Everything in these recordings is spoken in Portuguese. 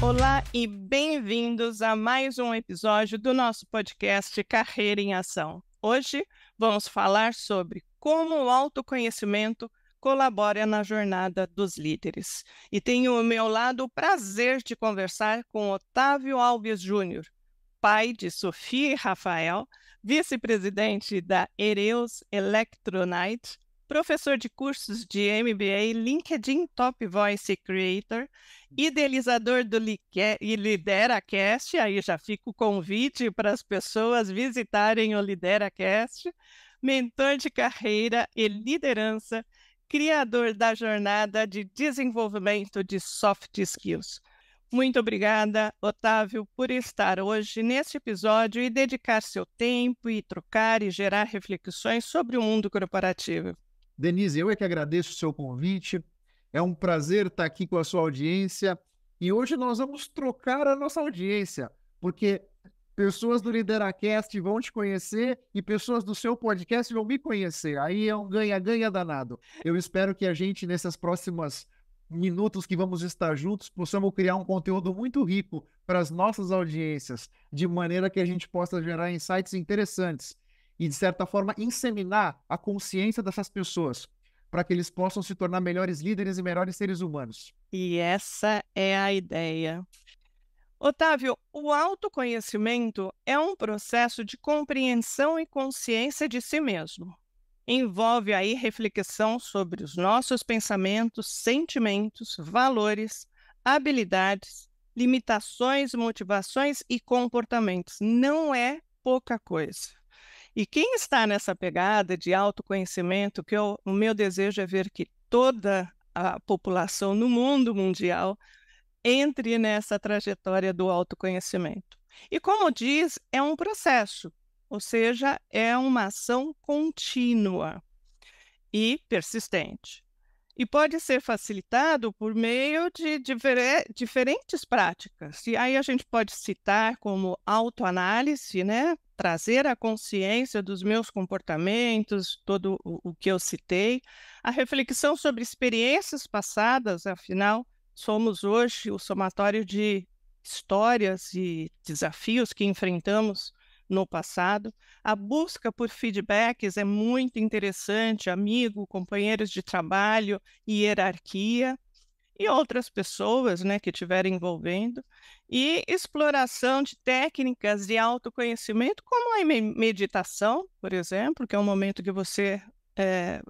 Olá e bem-vindos a mais um episódio do nosso podcast Carreira em Ação. Hoje vamos falar sobre como o autoconhecimento colabora na jornada dos líderes. E tenho ao meu lado o prazer de conversar com Otávio Alves Júnior, pai de Sofia e Rafael, vice-presidente da Ereus Electronite, professor de cursos de MBA, LinkedIn Top Voice Creator, idealizador do LideraCast, aí já fica o convite para as pessoas visitarem o LideraCast, mentor de carreira e liderança, criador da jornada de desenvolvimento de soft skills. Muito obrigada, Otávio, por estar hoje neste episódio e dedicar seu tempo e trocar e gerar reflexões sobre o mundo corporativo. Denise, eu é que agradeço o seu convite. É um prazer estar aqui com a sua audiência. E hoje nós vamos trocar a nossa audiência, porque pessoas do LideraCast vão te conhecer e pessoas do seu podcast vão me conhecer. Aí é um ganha-ganha danado. Eu espero que a gente, nessas próximas minutos que vamos estar juntos, possamos criar um conteúdo muito rico para as nossas audiências, de maneira que a gente possa gerar insights interessantes e, de certa forma, inseminar a consciência dessas pessoas, para que eles possam se tornar melhores líderes e melhores seres humanos. E essa é a ideia. Otávio, o autoconhecimento é um processo de compreensão e consciência de si mesmo. Envolve aí reflexão sobre os nossos pensamentos, sentimentos, valores, habilidades, limitações, motivações e comportamentos. Não é pouca coisa. E quem está nessa pegada de autoconhecimento, o meu desejo é ver que toda a população no mundo mundial entre nessa trajetória do autoconhecimento. E como diz, é um processo, ou seja, é uma ação contínua e persistente. E pode ser facilitado por meio de diferentes práticas. E aí a gente pode citar como autoanálise, né? Trazer a consciência dos meus comportamentos, todo o que eu citei, a reflexão sobre experiências passadas, afinal, somos hoje o somatório de histórias e desafios que enfrentamos no passado. A busca por feedbacks é muito interessante, amigo, companheiros de trabalho, hierarquia e outras pessoas, né, que estiverem envolvendo, e exploração de técnicas de autoconhecimento, como a meditação, por exemplo, que é um momento que você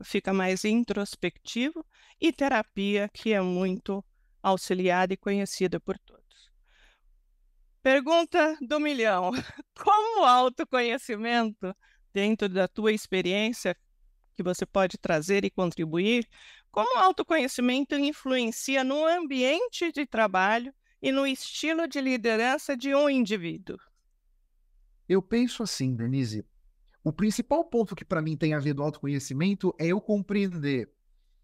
fica mais introspectivo, e terapia, que é muito auxiliada e conhecida por todos. Pergunta do milhão: como o autoconhecimento, dentro da tua experiência, que você pode trazer e contribuir, como o autoconhecimento influencia no ambiente de trabalho e no estilo de liderança de um indivíduo? Eu penso assim, Denise, o principal ponto que para mim tem a ver do autoconhecimento é eu compreender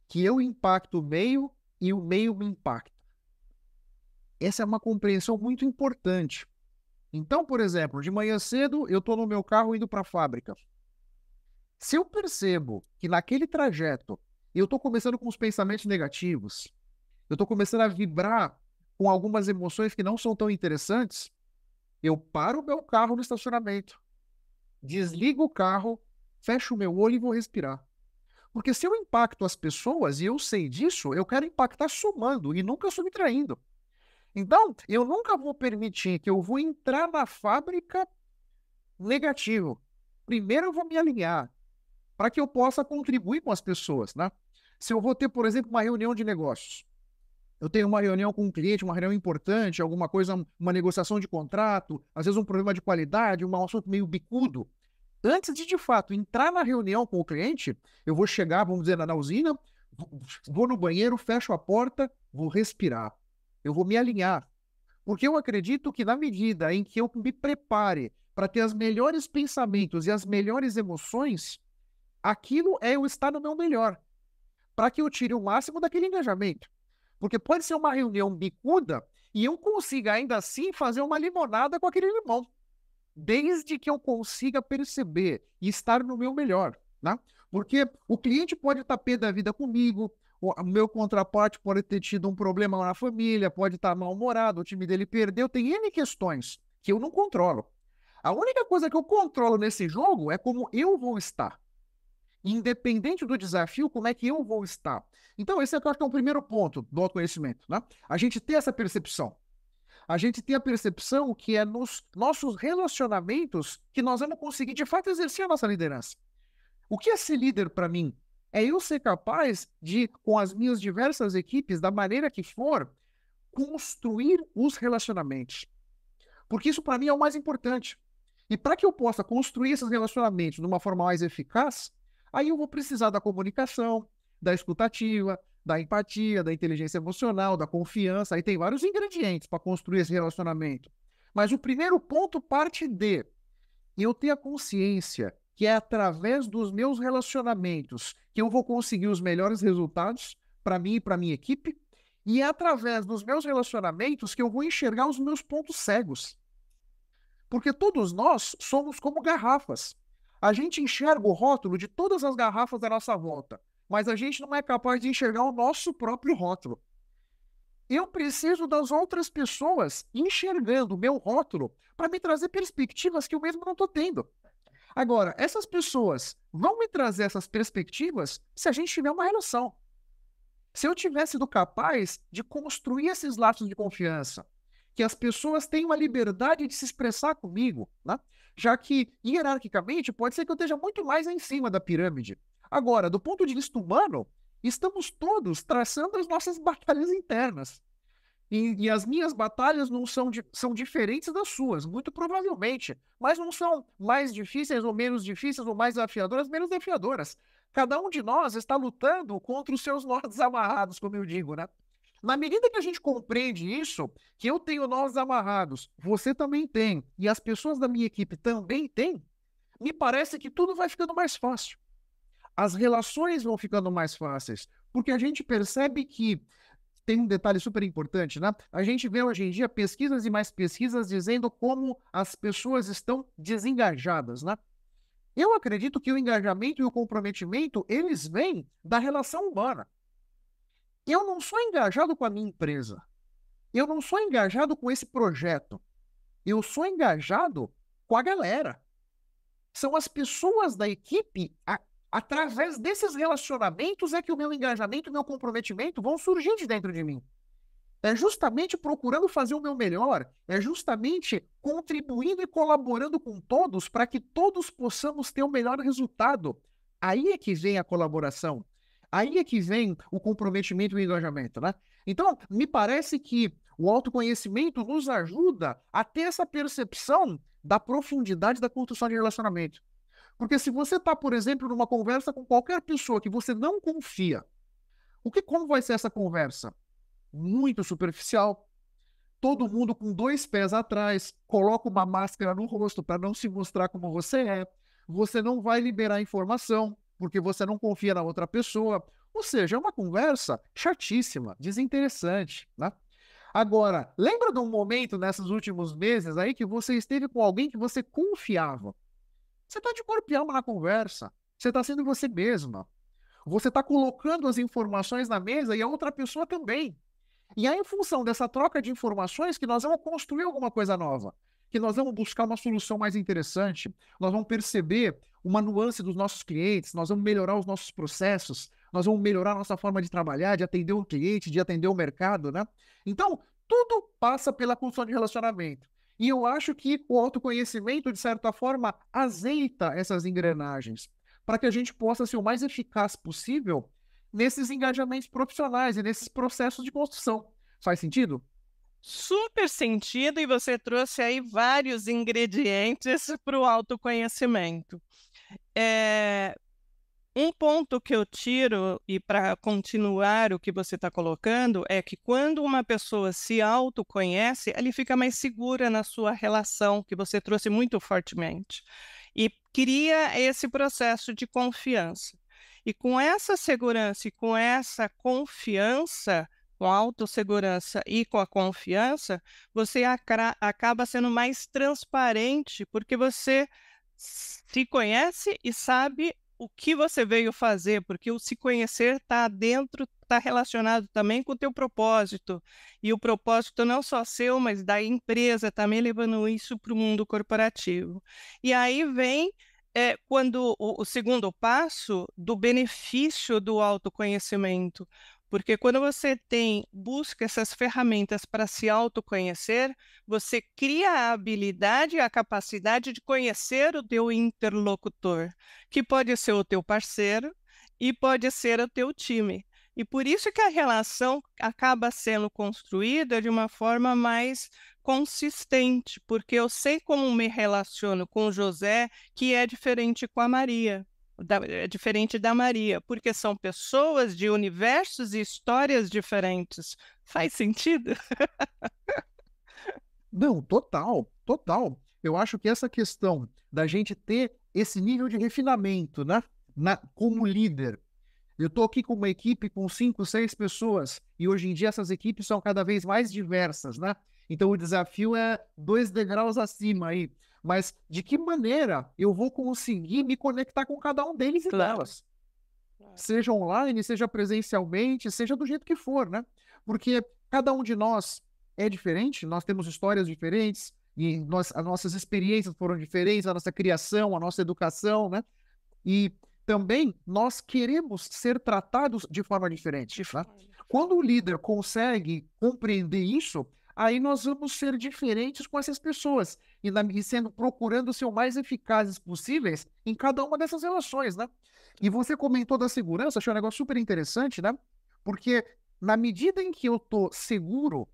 que eu impacto o meio e o meio me impacta. Essa é uma compreensão muito importante. Então, por exemplo, de manhã cedo eu estou no meu carro indo para a fábrica. Se eu percebo que naquele trajeto eu estou começando com os pensamentos negativos, eu estou começando a vibrar com algumas emoções que não são tão interessantes, eu paro o meu carro no estacionamento, desligo o carro, fecho o meu olho e vou respirar. Porque se eu impacto as pessoas e eu sei disso, eu quero impactar somando e nunca subtraindo. Então, eu nunca vou permitir que eu vou entrar na fábrica negativo. Primeiro eu vou me alinhar para que eu possa contribuir com as pessoas, né? Se eu vou ter, por exemplo, uma reunião de negócios, eu tenho uma reunião com um cliente, uma reunião importante, alguma coisa, uma negociação de contrato, às vezes um problema de qualidade, um assunto meio bicudo. Antes de fato, entrar na reunião com o cliente, eu vou chegar, vamos dizer, na usina, vou no banheiro, fecho a porta, vou respirar. Eu vou me alinhar. Porque eu acredito que na medida em que eu me prepare para ter os melhores pensamentos e as melhores emoções, aquilo é eu estar no meu melhor. Para que eu tire o máximo daquele engajamento. Porque pode ser uma reunião bicuda e eu consiga ainda assim fazer uma limonada com aquele limão. Desde que eu consiga perceber e estar no meu melhor, né? Porque o cliente pode estar pé da vida comigo, o meu contraparte pode ter tido um problema na família, pode estar mal-humorado, o time dele perdeu, tem N questões que eu não controlo. A única coisa que eu controlo nesse jogo é como eu vou estar. Independente do desafio, como é que eu vou estar. Então, esse eu acho que é o primeiro ponto do autoconhecimento, né? A gente ter essa percepção. A gente tem a percepção que é nos nossos relacionamentos que nós vamos conseguir, de fato, exercer a nossa liderança. O que é ser líder para mim? É eu ser capaz de, com as minhas diversas equipes, da maneira que for, construir os relacionamentos. Porque isso, para mim, é o mais importante. E para que eu possa construir esses relacionamentos de uma forma mais eficaz, aí eu vou precisar da comunicação, da escutativa, da empatia, da inteligência emocional, da confiança. Aí tem vários ingredientes para construir esse relacionamento. Mas o primeiro ponto parte de eu ter a consciência que é através dos meus relacionamentos que eu vou conseguir os melhores resultados para mim e para minha equipe, e é através dos meus relacionamentos que eu vou enxergar os meus pontos cegos. Porque todos nós somos como garrafas. A gente enxerga o rótulo de todas as garrafas da nossa volta, mas a gente não é capaz de enxergar o nosso próprio rótulo. Eu preciso das outras pessoas enxergando o meu rótulo para me trazer perspectivas que eu mesmo não estou tendo. Agora, essas pessoas vão me trazer essas perspectivas se a gente tiver uma relação. Se eu tivesse sido capaz de construir esses laços de confiança, que as pessoas tenham a liberdade de se expressar comigo, né? Já que, hierarquicamente, pode ser que eu esteja muito mais em cima da pirâmide. Agora, do ponto de vista humano, estamos todos traçando as nossas batalhas internas. E as minhas batalhas não são diferentes das suas, muito provavelmente, mas não são mais difíceis ou mais desafiadoras, menos desafiadoras. Cada um de nós está lutando contra os seus nós amarrados, como eu digo, né? Na medida que a gente compreende isso, que eu tenho nós amarrados, você também tem, e as pessoas da minha equipe também têm, me parece que tudo vai ficando mais fácil. As relações vão ficando mais fáceis, porque a gente percebe que tem um detalhe super importante, né? A gente vê hoje em dia pesquisas e mais pesquisas dizendo como as pessoas estão desengajadas, né? Eu acredito que o engajamento e o comprometimento, eles vêm da relação humana. Eu não sou engajado com a minha empresa. Eu não sou engajado com esse projeto. Eu sou engajado com a galera. São as pessoas da equipe, através desses relacionamentos é que o meu engajamento e o meu comprometimento vão surgir de dentro de mim. É justamente procurando fazer o meu melhor, é justamente contribuindo e colaborando com todos para que todos possamos ter o melhor resultado. Aí é que vem a colaboração. Aí é que vem o comprometimento e o engajamento, né? Então, me parece que o autoconhecimento nos ajuda a ter essa percepção da profundidade da construção de relacionamento. Porque se você está, por exemplo, numa conversa com qualquer pessoa que você não confia, como vai ser essa conversa? Muito superficial, todo mundo com dois pés atrás, coloca uma máscara no rosto para não se mostrar como você não vai liberar informação, porque você não confia na outra pessoa, ou seja, é uma conversa chatíssima, desinteressante, né? Agora, lembra de um momento nesses últimos meses aí que você esteve com alguém que você confiava? Você está de corpo e alma na conversa, você está sendo você mesma, você está colocando as informações na mesa e a outra pessoa também. E é em função dessa troca de informações que nós vamos construir alguma coisa nova, que nós vamos buscar uma solução mais interessante, nós vamos perceber uma nuance dos nossos clientes, nós vamos melhorar os nossos processos, nós vamos melhorar a nossa forma de trabalhar, de atender o cliente, de atender o mercado, né? Então, tudo passa pela construção de relacionamento. E eu acho que o autoconhecimento, de certa forma, azeita essas engrenagens, para que a gente possa ser o mais eficaz possível nesses engajamentos profissionais e nesses processos de construção. Faz sentido? Super sentido, e você trouxe aí vários ingredientes para o autoconhecimento. Um ponto que eu tiro, e para continuar o que você está colocando, é que quando uma pessoa se autoconhece, ele fica mais segura na sua relação, que você trouxe muito fortemente, e cria esse processo de confiança. E com essa segurança e com essa confiança, com a autossegurança e com a confiança, você acaba sendo mais transparente, porque você se conhece e sabe o que você veio fazer, porque o se conhecer está dentro, está relacionado também com o teu propósito. E o propósito não só seu, mas da empresa, também levando isso para o mundo corporativo. E aí vem quando o segundo passo do benefício do autoconhecimento. Porque quando você busca essas ferramentas para se autoconhecer, você cria a habilidade e a capacidade de conhecer o teu interlocutor, que pode ser o teu parceiro e pode ser o teu time. E por isso que a relação acaba sendo construída de uma forma mais consistente, porque eu sei como me relaciono com o José, que é diferente com a Maria. É diferente da Maria, porque são pessoas de universos e histórias diferentes. Faz sentido? Não, total, total. Eu acho que essa questão da gente ter esse nível de refinamento, né, como líder. Eu estou aqui com uma equipe com 5, 6 pessoas, e hoje em dia essas equipes são cada vez mais diversas, né? Então o desafio é 2 degraus acima aí. Mas de que maneira eu vou conseguir me conectar com cada um deles e delas? Seja online, seja presencialmente, seja do jeito que for, né? Porque cada um de nós é diferente, nós temos histórias diferentes, e as nossas experiências foram diferentes, a nossa criação, a nossa educação, né? E também nós queremos ser tratados de forma diferente, né? Quando o líder consegue compreender isso, aí nós vamos ser diferentes com essas pessoas procurando ser o mais eficazes possíveis em cada uma dessas relações, né? E você comentou da segurança, achei um negócio super interessante, né? Porque na medida em que eu tô seguro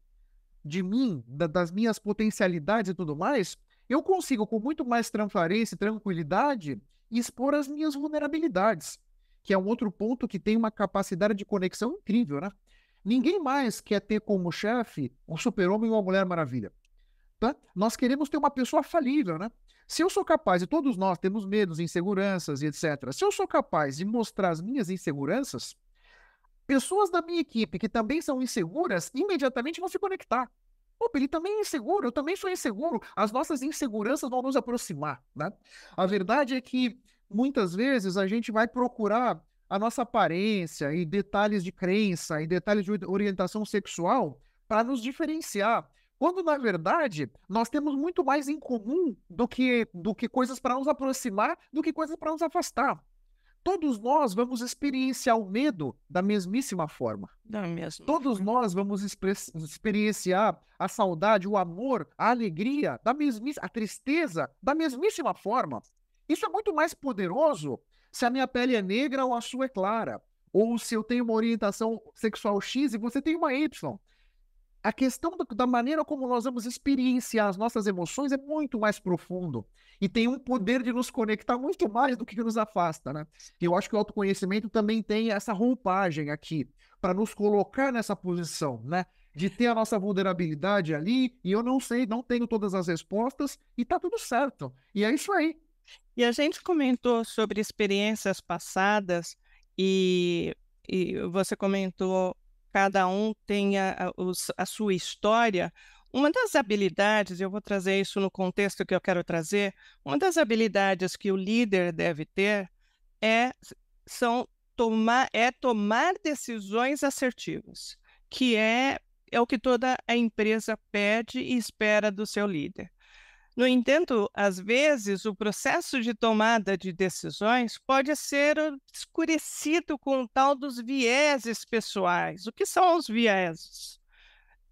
de mim, das minhas potencialidades e tudo mais, eu consigo com muito mais transparência e tranquilidade expor as minhas vulnerabilidades, que é um outro ponto que tem uma capacidade de conexão incrível, né? Ninguém mais quer ter como chefe um super-homem ou uma Mulher Maravilha, tá? Nós queremos ter uma pessoa falível, né? Se eu sou capaz, e todos nós temos medos, inseguranças e etc. Se eu sou capaz de mostrar as minhas inseguranças, pessoas da minha equipe que também são inseguras, imediatamente vão se conectar. Opa, ele também é inseguro, eu também sou inseguro. As nossas inseguranças vão nos aproximar, né? A verdade é que muitas vezes a gente vai procurar a nossa aparência e detalhes de crença e detalhes de orientação sexual para nos diferenciar. Quando, na verdade, nós temos muito mais em comum do que coisas para nos aproximar, do que coisas para nos afastar. Todos nós vamos experienciar o medo da mesmíssima forma. Da mesma Todos forma. nós vamos experienciar a saudade, o amor, a alegria, a tristeza da mesmíssima forma. Isso é muito mais poderoso se a minha pele é negra ou a sua é clara. Ou se eu tenho uma orientação sexual X e você tem uma Y. A questão da maneira como nós vamos experienciar as nossas emoções é muito mais profundo e tem um poder de nos conectar muito mais do que nos afasta, né? E eu acho que o autoconhecimento também tem essa roupagem aqui para nos colocar nessa posição, né? De ter a nossa vulnerabilidade ali e eu não sei, não tenho todas as respostas e tá tudo certo. E é isso aí. E a gente comentou sobre experiências passadas e, e você comentou cada um tem a sua história. Uma das habilidades, eu vou trazer isso no contexto que eu quero trazer, uma das habilidades que o líder deve ter é, são tomar decisões assertivas, que é o que toda a empresa pede e espera do seu líder. No entanto, às vezes, o processo de tomada de decisões pode ser escurecido com o tal dos vieses pessoais. O que são os vieses?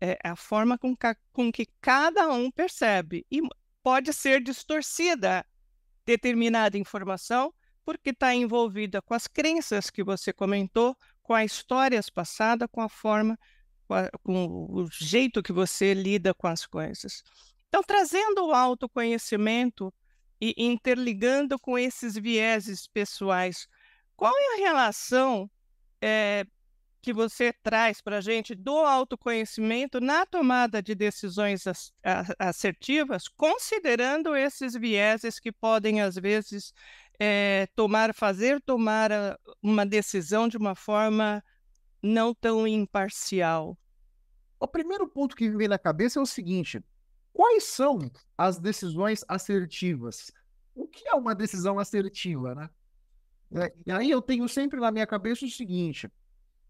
É a forma com que cada um percebe. E pode ser distorcida determinada informação porque está envolvida com as crenças que você comentou, com as histórias passadas, com a forma, com o jeito que você lida com as coisas. Então, trazendo o autoconhecimento e interligando com esses vieses pessoais, qual é a relação que você traz para a gente do autoconhecimento na tomada de decisões assertivas, considerando esses vieses que podem, às vezes, fazer tomar uma decisão de uma forma não tão imparcial? O primeiro ponto que me vem na cabeça é o seguinte: quais são as decisões assertivas? O que é uma decisão assertiva, né? E aí eu tenho sempre na minha cabeça o seguinte: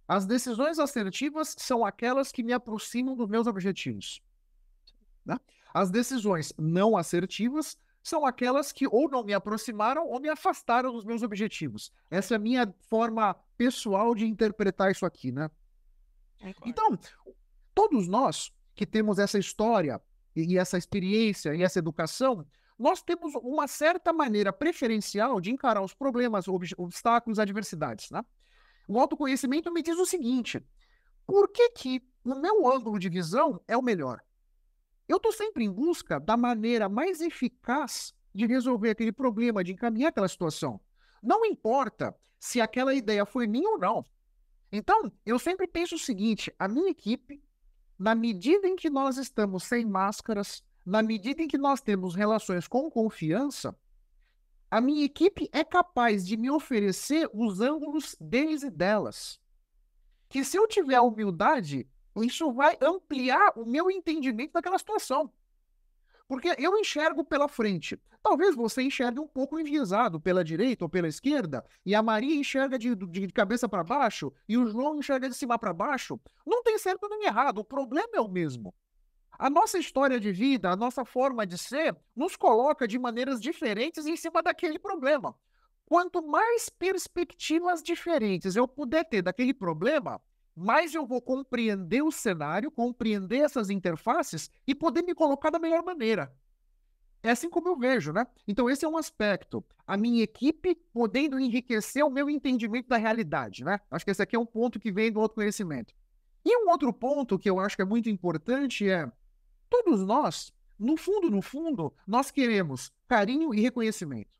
as decisões assertivas são aquelas que me aproximam dos meus objetivos, né? As decisões não assertivas são aquelas que ou não me aproximaram ou me afastaram dos meus objetivos. Essa é a minha forma pessoal de interpretar isso aqui, né? Concordo. Então, todos nós que temos essa história e essa experiência e essa educação, nós temos uma certa maneira preferencial de encarar os problemas, obstáculos, adversidades, né? O autoconhecimento me diz o seguinte: por que que o meu ângulo de visão é o melhor? Eu estou sempre em busca da maneira mais eficaz de resolver aquele problema, de encaminhar aquela situação. Não importa se aquela ideia foi minha ou não. Então, eu sempre penso o seguinte: a minha equipe, na medida em que nós estamos sem máscaras, na medida em que nós temos relações com confiança, a minha equipe é capaz de me oferecer os ângulos deles e delas. Que se eu tiver humildade, isso vai ampliar o meu entendimento daquela situação. Porque eu enxergo pela frente. Talvez você enxergue um pouco enviesado pela direita ou pela esquerda, e a Maria enxerga de cabeça para baixo, e o João enxerga de cima para baixo. Não tem certo nem errado, o problema é o mesmo. A nossa história de vida, a nossa forma de ser, nos coloca de maneiras diferentes em cima daquele problema. Quanto mais perspectivas diferentes eu puder ter daquele problema, mais eu vou compreender o cenário, compreender essas interfaces e poder me colocar da melhor maneira. É assim como eu vejo, né? Então, esse é um aspecto. A minha equipe podendo enriquecer o meu entendimento da realidade, né? Acho que esse aqui é um ponto que vem do autoconhecimento. E um outro ponto que eu acho que é muito importante é: todos nós, no fundo, nós queremos carinho e reconhecimento.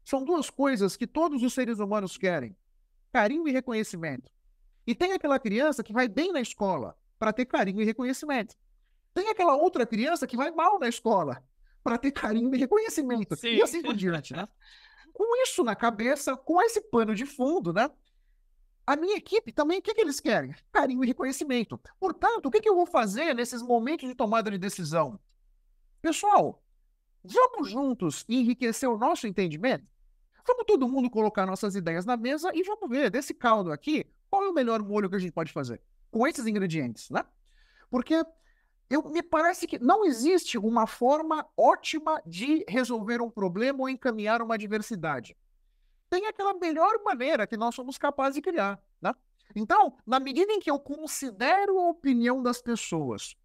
São duas coisas que todos os seres humanos querem: carinho e reconhecimento. E tem aquela criança que vai bem na escola para ter carinho e reconhecimento. Tem aquela outra criança que vai mal na escola para ter carinho e reconhecimento. Sim. E assim por diante, né? Com isso na cabeça, com esse pano de fundo, né? A minha equipe também, o que eles querem? Carinho e reconhecimento. Portanto, o que eu vou fazer nesses momentos de tomada de decisão? Pessoal, vamos juntos enriquecer o nosso entendimento? Vamos todo mundo colocar nossas ideias na mesa e vamos ver, desse caldo aqui, qual é o melhor molho que a gente pode fazer com esses ingredientes, né? Porque me parece que não existe uma forma ótima de resolver um problema ou encaminhar uma adversidade. Tem aquela melhor maneira que nós somos capazes de criar, né? Então, na medida em que eu considero a opinião das pessoas,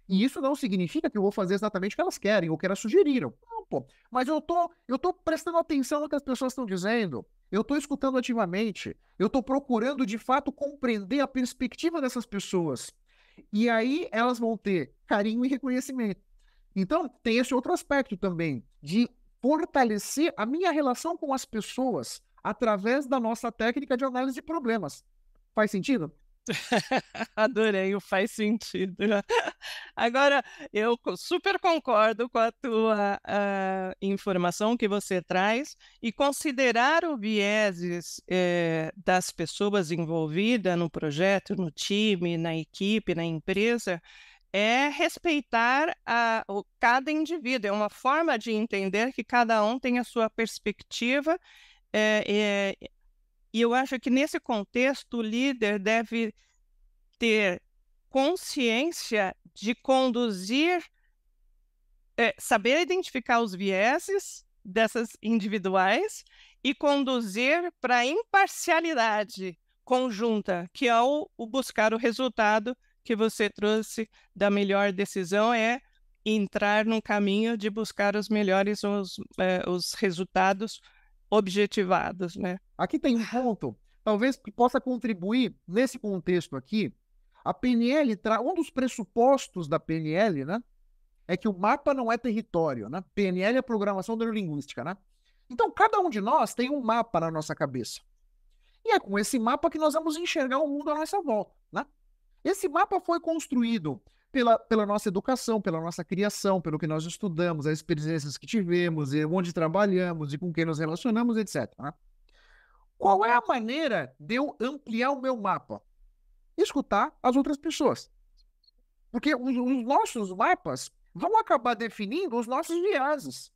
e isso não significa que eu vou fazer exatamente o que elas querem ou o que elas sugeriram. Não, pô. Mas eu tô prestando atenção no que as pessoas estão dizendo. Eu tô escutando ativamente. Eu tô procurando, de fato, compreender a perspectiva dessas pessoas. E aí elas vão ter carinho e reconhecimento. Então, tem esse outro aspecto também, de fortalecer a minha relação com as pessoas através da nossa técnica de análise de problemas. Faz sentido? Adorei o faz sentido. Agora, eu super concordo com a tua informação que você traz, e considerar o vieses das pessoas envolvidas no projeto, no time, na equipe, na empresa, é respeitar cada indivíduo, é uma forma de entender que cada um tem a sua perspectiva, e eu acho que nesse contexto o líder deve ter consciência de conduzir, saber identificar os vieses dessas individuais e conduzir para a imparcialidade conjunta, que é o buscar o resultado que você trouxe da melhor decisão, é entrar num caminho de buscar os melhores, os resultados objetivados, né? Aqui tem um ponto, talvez que possa contribuir nesse contexto aqui. A PNL, um dos pressupostos da PNL, né, é que o mapa não é território, né? PNL é programação neurolinguística, né? Então, cada um de nós tem um mapa na nossa cabeça. E é com esse mapa que nós vamos enxergar o mundo à nossa volta, né? Esse mapa foi construído pela nossa educação, pela nossa criação, pelo que nós estudamos, as experiências que tivemos, e onde trabalhamos, e com quem nos relacionamos, etc. Né? Qual é a maneira de eu ampliar o meu mapa? Escutar as outras pessoas. Porque os nossos mapas vão acabar definindo os nossos vieses.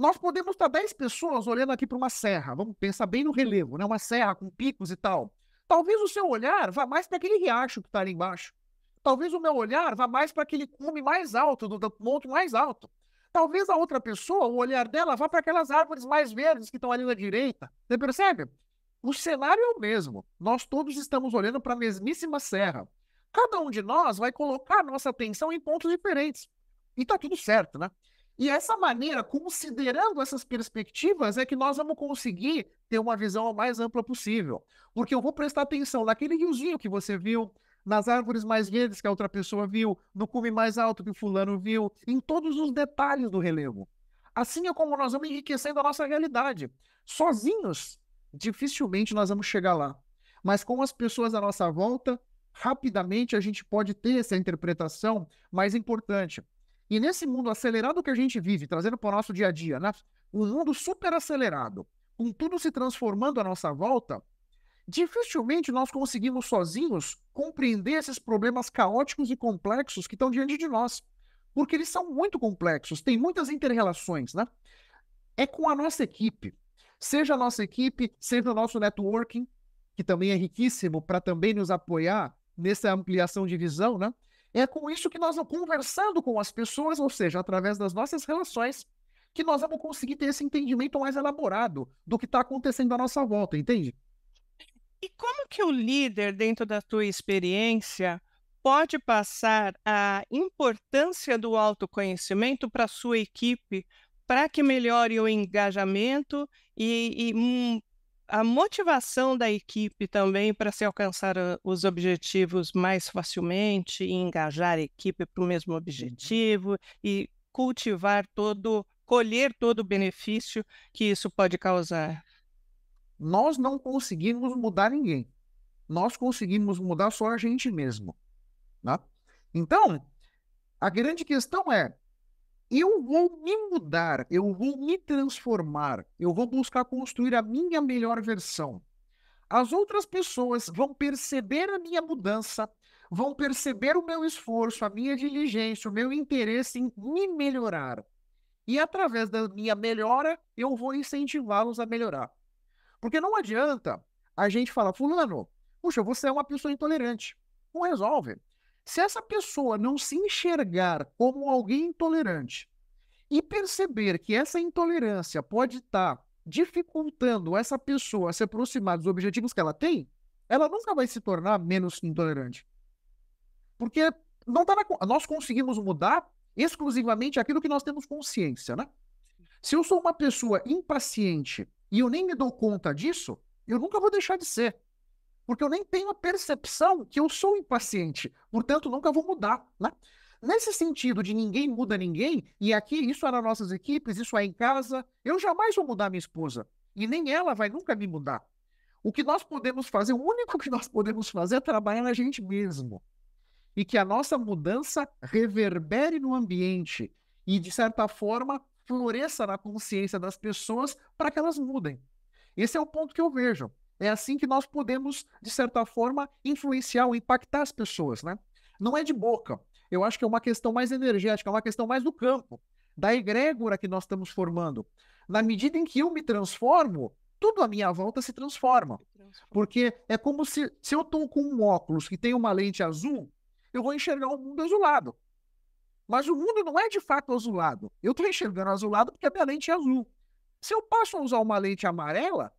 Nós podemos estar 10 pessoas olhando aqui para uma serra, vamos pensar bem no relevo, né? Uma serra com picos e tal. Talvez o seu olhar vá mais para aquele riacho que está ali embaixo. Talvez o meu olhar vá mais para aquele cume mais alto, do monte mais alto. Talvez a outra pessoa, o olhar dela, vá para aquelas árvores mais verdes que estão ali na direita. Você percebe? O cenário é o mesmo. Nós todos estamos olhando para a mesmíssima serra. Cada um de nós vai colocar nossa atenção em pontos diferentes. E está tudo certo, né? E essa maneira, considerando essas perspectivas, é que nós vamos conseguir ter uma visão mais ampla possível. Porque eu vou prestar atenção naquele riozinho que você viu, nas árvores mais verdes que a outra pessoa viu, no cume mais alto que o fulano viu, em todos os detalhes do relevo. Assim é como nós vamos enriquecendo a nossa realidade. Sozinhos, dificilmente nós vamos chegar lá. Mas com as pessoas à nossa volta, rapidamente a gente pode ter essa interpretação mais importante. E nesse mundo acelerado que a gente vive, trazendo para o nosso dia a dia, né? Um mundo super acelerado, com tudo se transformando à nossa volta, dificilmente nós conseguimos sozinhos compreender esses problemas caóticos e complexos que estão diante de nós. Porque eles são muito complexos, tem muitas inter-relações, né? É com a nossa equipe. Seja a nossa equipe, seja o nosso networking, que também é riquíssimo para também nos apoiar nessa ampliação de visão, né? É com isso que nós vamos conversando com as pessoas, ou seja, através das nossas relações, que nós vamos conseguir ter esse entendimento mais elaborado do que está acontecendo à nossa volta, entende? E como que o líder, dentro da tua experiência, pode passar a importância do autoconhecimento para a sua equipe, para que melhore o engajamento e a motivação da equipe também para se alcançar os objetivos mais facilmente e engajar a equipe para o mesmo objetivo e colher todo o benefício que isso pode causar? Nós não conseguimos mudar ninguém. Nós conseguimos mudar só a gente mesmo, né? Então, a grande questão é, eu vou me mudar, eu vou me transformar, eu vou buscar construir a minha melhor versão. As outras pessoas vão perceber a minha mudança, vão perceber o meu esforço, a minha diligência, o meu interesse em me melhorar. E através da minha melhora, eu vou incentivá-los a melhorar. Porque não adianta a gente falar, fulano, puxa, você é uma pessoa intolerante. Não resolve. Se essa pessoa não se enxergar como alguém intolerante e perceber que essa intolerância pode estar dificultando essa pessoa a se aproximar dos objetivos que ela tem, ela nunca vai se tornar menos intolerante. Porque não tá nós conseguimos mudar exclusivamente aquilo que nós temos consciência, né? Se eu sou uma pessoa impaciente e eu nem me dou conta disso, eu nunca vou deixar de ser. Porque eu nem tenho a percepção que eu sou impaciente. Portanto, nunca vou mudar, né? Nesse sentido de ninguém muda ninguém, e aqui isso é nas nossas equipes, isso é em casa, eu jamais vou mudar minha esposa. E nem ela vai nunca me mudar. O que nós podemos fazer, o único que nós podemos fazer é trabalhar na gente mesmo. E que a nossa mudança reverbere no ambiente e, de certa forma, floresça na consciência das pessoas para que elas mudem. Esse é o ponto que eu vejo. É assim que nós podemos, de certa forma, influenciar ou impactar as pessoas, né? Não é de boca. Eu acho que é uma questão mais energética, é uma questão mais do campo, da egrégora que nós estamos formando. Na medida em que eu me transformo, tudo à minha volta se transforma. Porque é como se eu estou com um óculos que tem uma lente azul, eu vou enxergar o mundo azulado. Mas o mundo não é de fato azulado. Eu estou enxergando azulado porque a minha lente é azul. Se eu passo a usar uma lente amarela,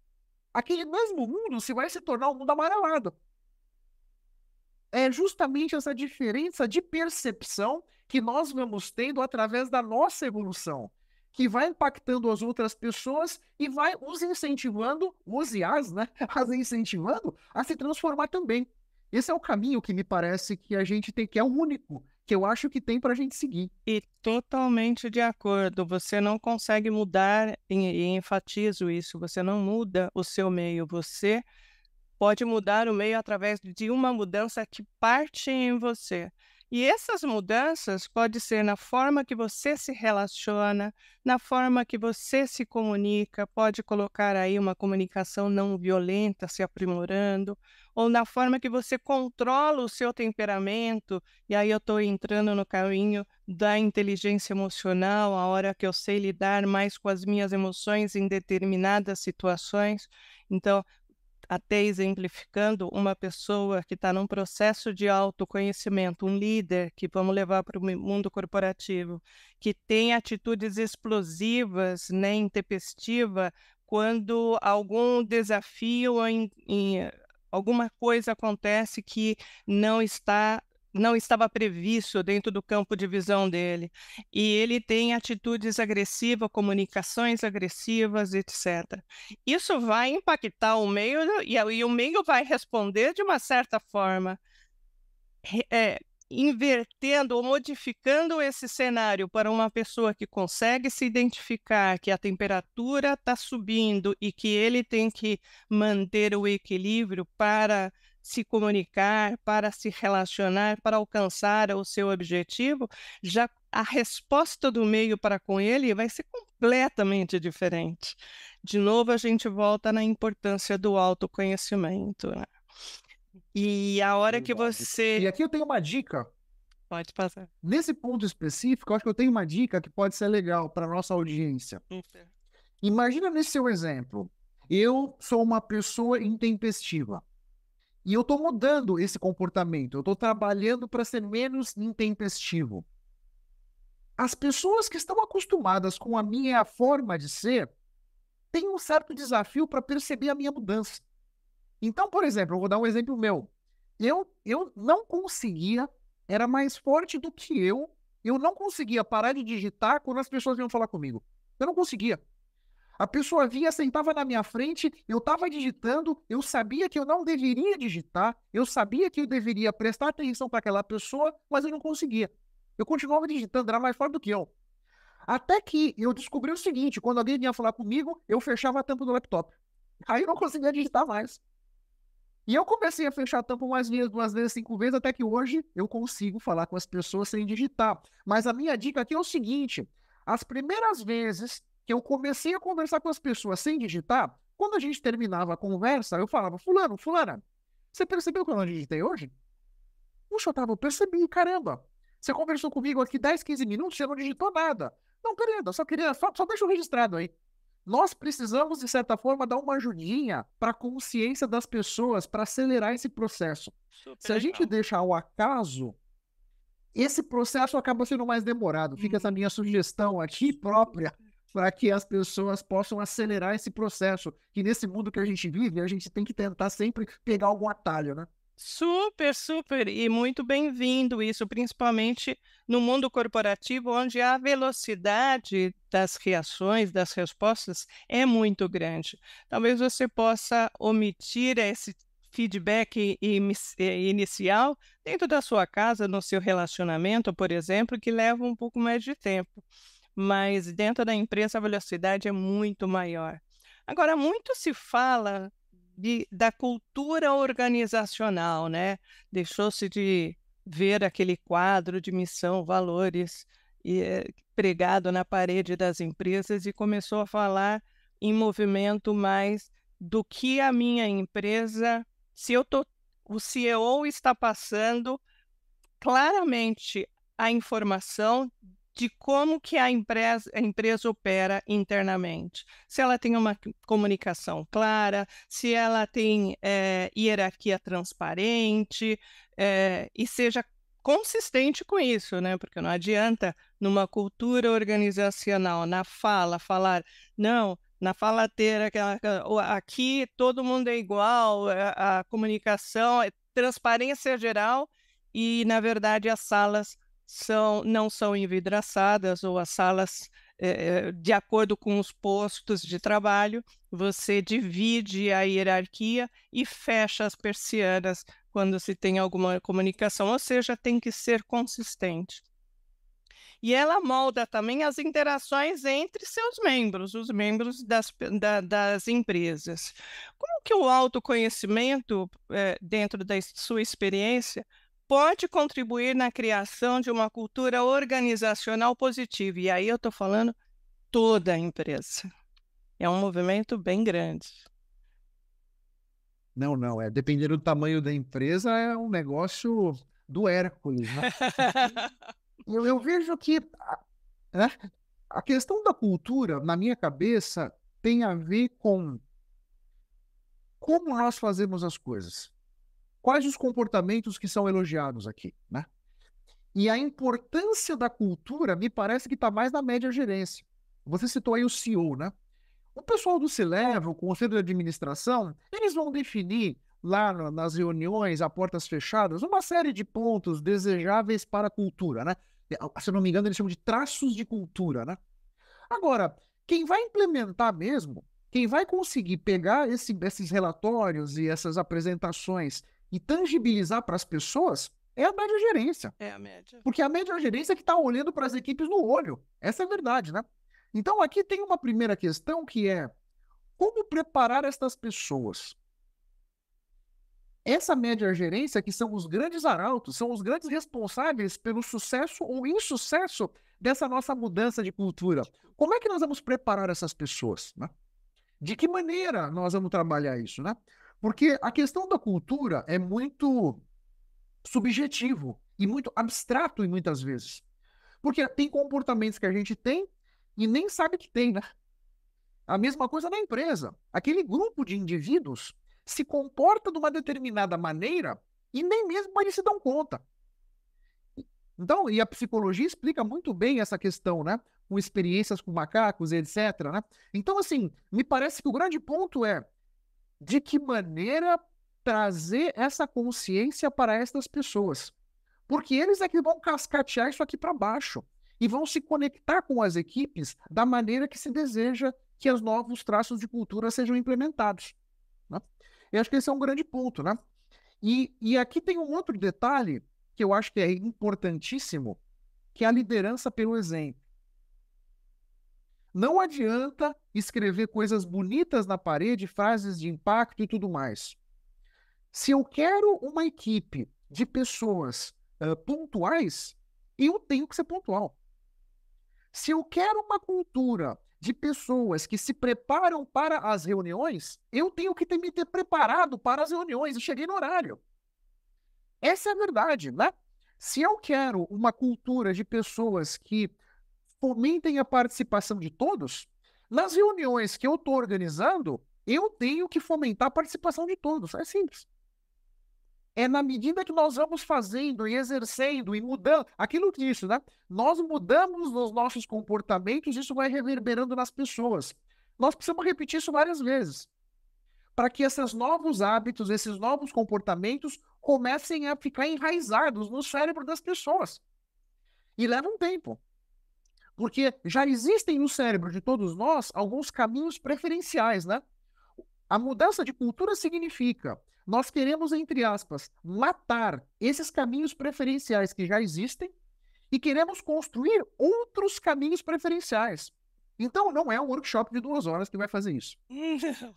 aquele mesmo mundo vai se tornar um mundo amarelado. É justamente essa diferença de percepção que nós vamos tendo através da nossa evolução, que vai impactando as outras pessoas e vai os incentivando, os e as, né? As incentivando a se transformar também. Esse é o caminho que me parece que a gente tem, que é o único, que eu acho que tem para a gente seguir. E totalmente de acordo, você não consegue mudar, e enfatizo isso, você não muda o seu meio, você pode mudar o meio através de uma mudança que parte em você. E essas mudanças pode ser na forma que você se relaciona, na forma que você se comunica, pode colocar aí uma comunicação não violenta se aprimorando, ou na forma que você controla o seu temperamento, e aí eu estou entrando no caminho da inteligência emocional, a hora que eu sei lidar mais com as minhas emoções em determinadas situações. Então, até exemplificando, uma pessoa que está num processo de autoconhecimento, um líder que vamos levar para o mundo corporativo, que tem atitudes explosivas, né, intempestiva, quando algum desafio ou alguma coisa acontece que não está não estava previsto dentro do campo de visão dele. E ele tem atitudes agressivas, comunicações agressivas, etc. Isso vai impactar o meio e o meio vai responder de uma certa forma, invertendo ou modificando esse cenário para uma pessoa que consegue se identificar que a temperatura está subindo e que ele tem que manter o equilíbrio para se comunicar, para se relacionar, para alcançar o seu objetivo, já a resposta do meio para com ele vai ser completamente diferente. De novo, a gente volta na importância do autoconhecimento, né? E a hora que Verdade. você... E aqui eu tenho uma dica. Pode passar. Nesse ponto específico, eu acho que eu tenho uma dica que pode ser legal para nossa audiência. Então, Imagina nesse seu exemplo, eu sou uma pessoa intempestiva e eu estou mudando esse comportamento, eu estou trabalhando para ser menos intempestivo. As pessoas que estão acostumadas com a minha forma de ser têm um certo desafio para perceber a minha mudança. Então, por exemplo, eu vou dar um exemplo meu. Eu não conseguia, era mais forte do que eu não conseguia parar de digitar quando as pessoas vinham falar comigo. Eu não conseguia. A pessoa vinha, sentava na minha frente, eu estava digitando, eu sabia que eu não deveria digitar, eu sabia que eu deveria prestar atenção para aquela pessoa, mas eu não conseguia. Eu continuava digitando, era mais forte do que eu. Até que eu descobri o seguinte, quando alguém vinha falar comigo, eu fechava a tampa do laptop. Aí eu não conseguia digitar mais. E eu comecei a fechar a tampa umas vezes, 2 vezes, 5 vezes, até que hoje eu consigo falar com as pessoas sem digitar. Mas a minha dica aqui é o seguinte, as primeiras vezes que eu comecei a conversar com as pessoas sem digitar, quando a gente terminava a conversa, eu falava, fulano, fulana, você percebeu que eu não digitei hoje? Puxa, Otávio, eu percebi, caramba. Você conversou comigo aqui 10, 15 minutos, você não digitou nada. Não, querida, só deixa registrado aí. Nós precisamos, de certa forma, dar uma ajudinha para a consciência das pessoas para acelerar esse processo. super Se a gente legal. deixar ao acaso, esse processo acaba sendo mais demorado. Fica essa minha sugestão aqui própria para que as pessoas possam acelerar esse processo. Que nesse mundo que a gente vive, a gente tem que tentar sempre pegar algum atalho, né? Super, super, e muito bem-vindo isso, principalmente no mundo corporativo, onde a velocidade das reações, das respostas é muito grande. Talvez você possa omitir esse feedback inicial dentro da sua casa, no seu relacionamento, por exemplo, que leva um pouco mais de tempo, mas dentro da empresa a velocidade é muito maior. Agora, muito se fala da cultura organizacional, né? Deixou-se de ver aquele quadro de missão, valores pregado na parede das empresas e começou a falar em movimento mais do que a minha empresa, o CEO está passando claramente a informação de como que a empresa opera internamente. Se ela tem uma comunicação clara, se ela tem hierarquia transparente, e seja consistente com isso, né? Porque não adianta, numa cultura organizacional, na fala, falar, não, na fala ter aqui todo mundo é igual, a comunicação, transparência geral, e, na verdade, as salas não são envidraçadas, ou as salas, de acordo com os postos de trabalho, você divide a hierarquia e fecha as persianas quando se tem alguma comunicação, ou seja, tem que ser consistente. E ela molda também as interações entre seus membros, os membros das empresas. Como que o autoconhecimento, dentro da sua experiência, pode contribuir na criação de uma cultura organizacional positiva. E aí eu estou falando toda a empresa. É um movimento bem grande. Não, dependendo do tamanho da empresa, é um negócio do Hércules, né? Eu vejo que né, a questão da cultura, na minha cabeça, tem a ver com como nós fazemos as coisas. Quais os comportamentos que são elogiados aqui, né? E a importância da cultura me parece que está mais na média gerência. Você citou aí o CEO, né? O pessoal do C-Level, o Conselho de Administração, eles vão definir lá nas reuniões, a portas fechadas, uma série de pontos desejáveis para a cultura, né? Se eu não me engano, eles chamam de traços de cultura, né? Agora, quem vai implementar mesmo, quem vai conseguir pegar esses relatórios e essas apresentações e tangibilizar para as pessoas é a média gerência. É a média. Porque a média gerência é que está olhando para as equipes no olho. Essa é a verdade, né? Então, aqui tem uma primeira questão que é como preparar estas pessoas? Essa média gerência, que são os grandes arautos, são os grandes responsáveis pelo sucesso ou insucesso dessa nossa mudança de cultura. Como é que nós vamos preparar essas pessoas, né? De que maneira nós vamos trabalhar isso, né? Porque a questão da cultura é muito subjetivo e muito abstrato em muitas vezes. Porque tem comportamentos que a gente tem e nem sabe que tem, né? A mesma coisa na empresa. Aquele grupo de indivíduos se comporta de uma determinada maneira e nem mesmo eles se dão conta. Então, e a psicologia explica muito bem essa questão, né? Com experiências com macacos, etc, né? Então, assim, me parece que o grande ponto é de que maneira trazer essa consciência para essas pessoas. Porque eles é que vão cascatear isso aqui para baixo e vão se conectar com as equipes da maneira que se deseja que os novos traços de cultura sejam implementados, né? Eu acho que esse é um grande ponto, né? E aqui tem um outro detalhe que eu acho que é importantíssimo, que é a liderança pelo exemplo. Não adianta escrever coisas bonitas na parede, frases de impacto e tudo mais. Se eu quero uma equipe de pessoas pontuais, eu tenho que ser pontual. Se eu quero uma cultura de pessoas que se preparam para as reuniões, eu tenho que me ter preparado para as reuniões e cheguei no horário. Essa é a verdade, né? Se eu quero uma cultura de pessoas que fomentem a participação de todos, nas reuniões que eu estou organizando, eu tenho que fomentar a participação de todos. É simples. É na medida que nós vamos fazendo e exercendo e mudando, aquilo que isso, né? Nós mudamos os nossos comportamentos, isso vai reverberando nas pessoas. Nós precisamos repetir isso várias vezes, para que esses novos hábitos, esses novos comportamentos comecem a ficar enraizados no cérebro das pessoas. E leva um tempo. Porque já existem no cérebro de todos nós alguns caminhos preferenciais, né? A mudança de cultura significa nós queremos, entre aspas, matar esses caminhos preferenciais que já existem e queremos construir outros caminhos preferenciais. Então, não é um workshop de 2 horas que vai fazer isso.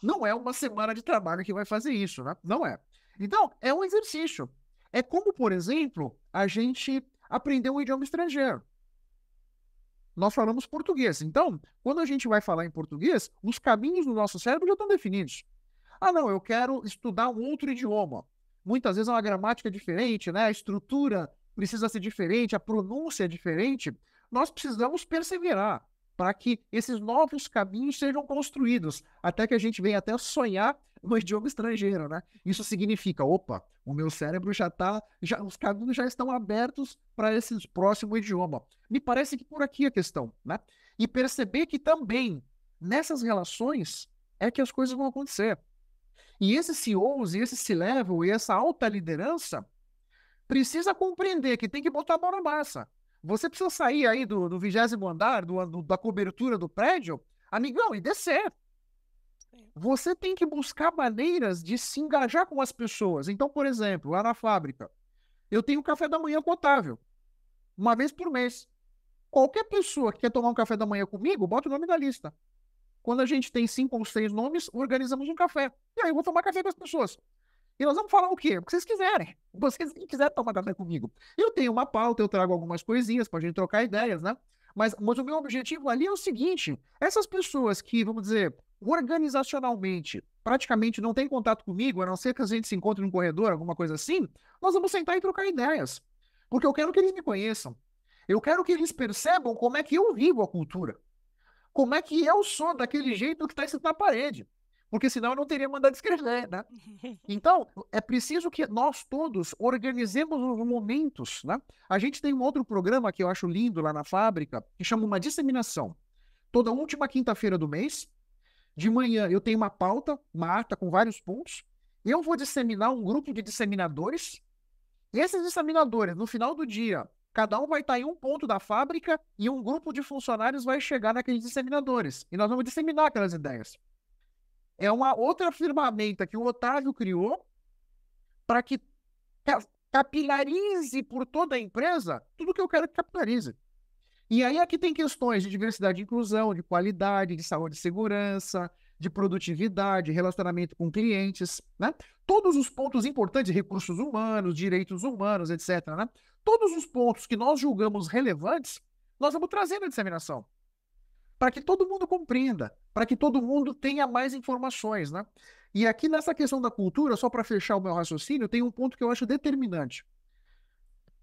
Não é uma semana de trabalho que vai fazer isso, né? Não é. Então, é um exercício. É como, por exemplo, a gente aprender um idioma estrangeiro. Nós falamos português. Então, quando a gente vai falar em português, os caminhos do nosso cérebro já estão definidos. Ah, não, eu quero estudar um outro idioma. Muitas vezes é uma gramática diferente, né? A estrutura precisa ser diferente, a pronúncia é diferente. Nós precisamos perseverar para que esses novos caminhos sejam construídos, até que a gente venha até sonhar no idioma estrangeiro, né? Isso significa, opa, o meu cérebro os caminhos já estão abertos para esse próximo idioma. Me parece que por aqui é a questão, né? E perceber que também nessas relações é que as coisas vão acontecer. E esses CEOs, e esse C-Level, e essa alta liderança precisa compreender que tem que botar a mão na massa. Você precisa sair aí do 20º andar, da cobertura do prédio, amigão, e descer. Você tem que buscar maneiras de se engajar com as pessoas. Então, por exemplo, lá na fábrica, eu tenho café da manhã com o Otávio, uma vez por mês. Qualquer pessoa que quer tomar um café da manhã comigo, bota o nome na lista. Quando a gente tem 5 ou 6 nomes, organizamos um café. E aí eu vou tomar café com as pessoas. E nós vamos falar o quê? O que vocês quiserem. Vocês que quiserem tomar café comigo. Eu tenho uma pauta, eu trago algumas coisinhas para a gente trocar ideias, né? Mas o meu objetivo ali é o seguinte: essas pessoas que, vamos dizer, organizacionalmente, praticamente não têm contato comigo, a não ser que a gente se encontre no corredor, alguma coisa assim, nós vamos sentar e trocar ideias. Porque eu quero que eles me conheçam. Eu quero que eles percebam como é que eu vivo a cultura. Como é que eu sou daquele jeito que está escrito na parede. Porque senão eu não teria mandado escrever, né? Então, é preciso que nós todos organizemos os momentos, né? A gente tem um outro programa que eu acho lindo lá na fábrica, que chama uma disseminação. Toda última quinta-feira do mês, de manhã, eu tenho uma pauta, uma ata com vários pontos. Eu vou disseminar um grupo de disseminadores. E esses disseminadores, no final do dia, cada um vai estar em um ponto da fábrica e um grupo de funcionários vai chegar naqueles disseminadores. E nós vamos disseminar aquelas ideias. É uma outra ferramenta que o Otávio criou para que capilarize por toda a empresa tudo que eu quero que capilarize. E aí aqui tem questões de diversidade e inclusão, de qualidade, de saúde e segurança, de produtividade, relacionamento com clientes, né? Todos os pontos importantes, recursos humanos, direitos humanos, etc., né? Todos os pontos que nós julgamos relevantes, nós vamos trazer na disseminação, para que todo mundo compreenda, para que todo mundo tenha mais informações, né? E aqui nessa questão da cultura, só para fechar o meu raciocínio, tem um ponto que eu acho determinante,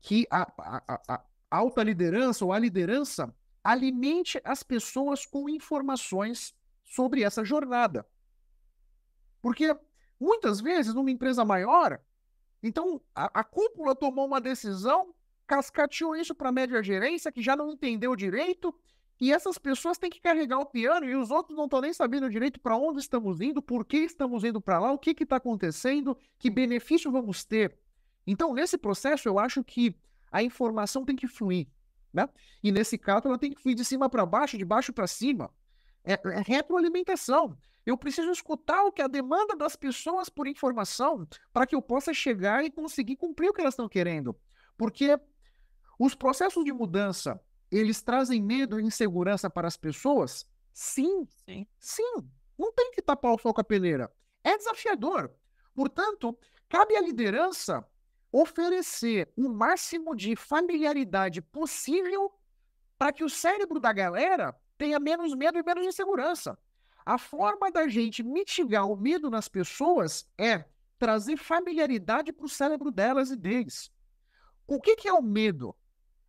que a alta liderança ou a liderança alimente as pessoas com informações sobre essa jornada. Porque muitas vezes, numa empresa maior, então a cúpula tomou uma decisão, cascateou isso para a média gerência, que já não entendeu direito, e essas pessoas têm que carregar o piano e os outros não estão nem sabendo direito para onde estamos indo, por que estamos indo para lá, o que está acontecendo, que benefício vamos ter. Então, nesse processo, eu acho que a informação tem que fluir, né? E nesse caso, ela tem que fluir de cima para baixo, de baixo para cima. É retroalimentação. Eu preciso escutar o que a demanda das pessoas por informação para que eu possa chegar e conseguir cumprir o que elas estão querendo. Porque os processos de mudança, eles trazem medo e insegurança para as pessoas? Sim, Sim. sim. Não tem que tapar o sol com a peneira. É desafiador. Portanto, cabe à liderança oferecer o máximo de familiaridade possível para que o cérebro da galera tenha menos medo e menos insegurança. A forma da gente mitigar o medo nas pessoas é trazer familiaridade para o cérebro delas e deles. O que é o medo?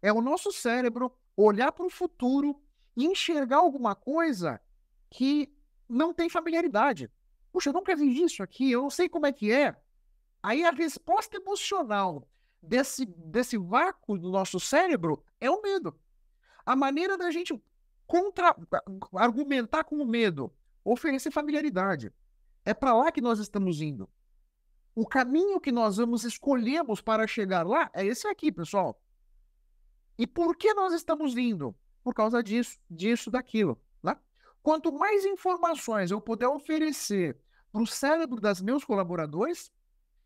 É o nosso cérebro olhar para o futuro e enxergar alguma coisa que não tem familiaridade. Puxa, eu nunca vi isso aqui, eu não sei como é que é. Aí a resposta emocional desse vácuo do nosso cérebro é o medo. A maneira da gente argumentar com o medo, oferecer familiaridade. É para lá que nós estamos indo. O caminho que nós escolhemos para chegar lá é esse aqui, pessoal. E por que nós estamos indo? Por causa disso, daquilo. Né? Quanto mais informações eu puder oferecer para o cérebro dos meus colaboradores,